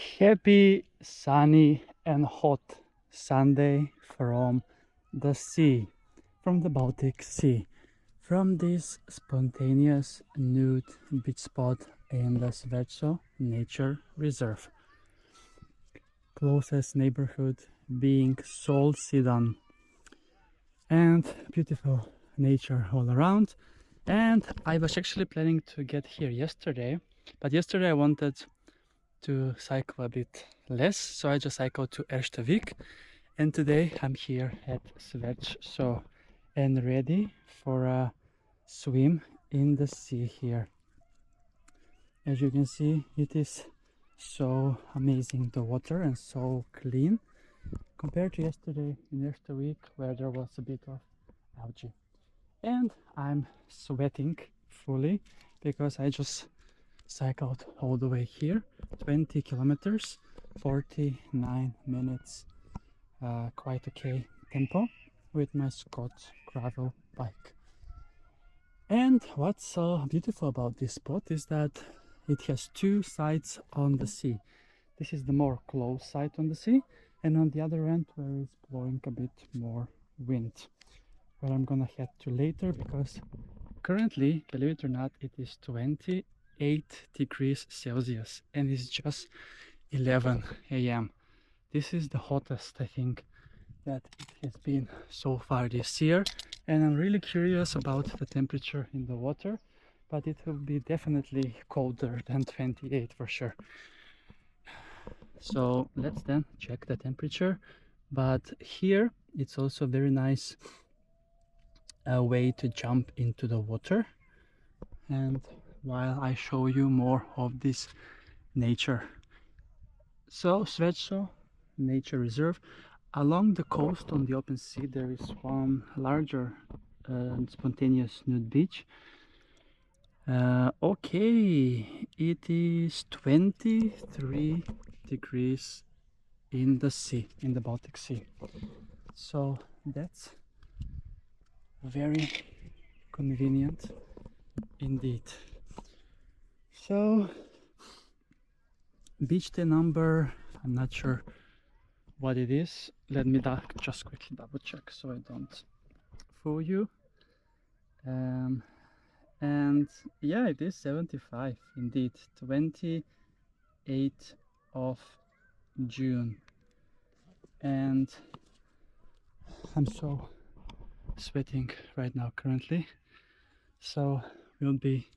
Happy, sunny and hot Sunday from the sea, from the Baltic Sea, from this spontaneous nude beach spot in the Svärdsö Nature Reserve. Closest neighborhood being Sol Sidan, and beautiful nature all around. And I was actually planning to get here yesterday, but yesterday I wanted to cycle a bit less, so I just cycled to Erstavik, and today I'm here at Svärdsö and ready for a swim in the sea here. As you can see, it is so amazing, the water, and so clean compared to yesterday in Erstavik, where there was a bit of algae. And I'm sweating fully because I just cycled all the way here, 20 kilometers, 49 minutes, quite okay tempo with my Scott gravel bike. And what's so beautiful about this spot is that it has two sides on the sea. This is the more close side on the sea, and on the other end where it's blowing a bit more wind, where I'm gonna head to later, because currently, believe it or not, it is 28 degrees Celsius and it's just 11 a.m. This is the hottest, I think, that it has been so far this year, and I'm really curious about the temperature in the water, but it will be definitely colder than 28 for sure. So let's then check the temperature. But here it's also very nice a way to jump into the water, and while I show you more of this nature. So Svärdsö Nature Reserve, along the coast on the open sea there is one larger spontaneous nude beach. Okay, it is 23 degrees in the sea, in the Baltic Sea, so that's very convenient indeed. So beach day number, I'm not sure what it is. Let me just quickly double check so I don't fool you. And yeah, it is 75 indeed, 28th of June, and I'm so sweating right now currently, so it will be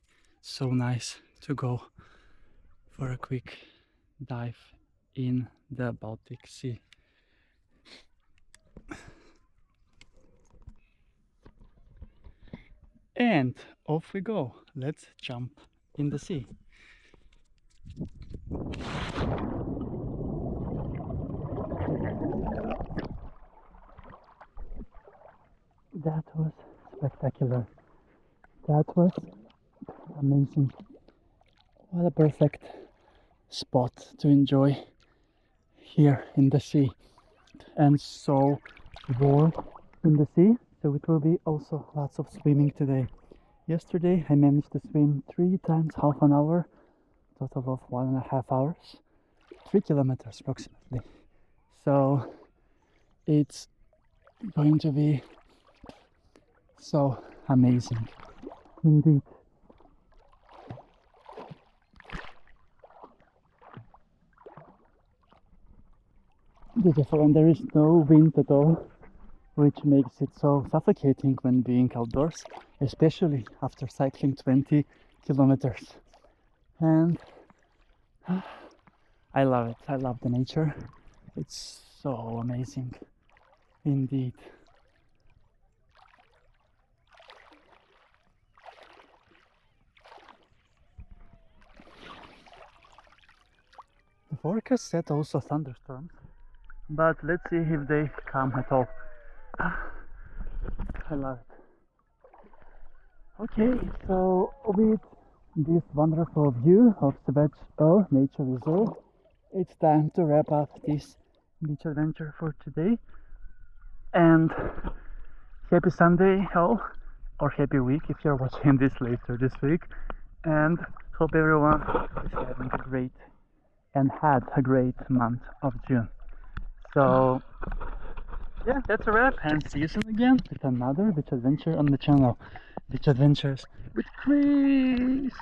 so nice to go for a quick dive in the Baltic Sea. And off we go, let's jump in the sea. That was spectacular. That was amazing. What a perfect spot to enjoy here in the sea, and so warm in the sea, so it will be also lots of swimming today. Yesterday I managed to swim 3 times half an hour, total of 1.5 hours, 3 kilometers approximately. So it's going to be so amazing indeed. Beautiful, and there is no wind at all, which makes it so suffocating when being outdoors, especially after cycling 20 kilometers. And I love it. I love the nature. It's so amazing indeed. The forecast said also thunderstorms, but let's see if they come at all. I love it. Okay, so with this wonderful view of Svärdsö Nature Reserve, it's time to wrap up this beach adventure for today. And happy Sunday all, or happy week if you're watching this later this week, and hope everyone is having a great and had a great month of June. So yeah, that's a wrap, and see you soon again with another beach adventure on the channel. Beach Adventures with Chris!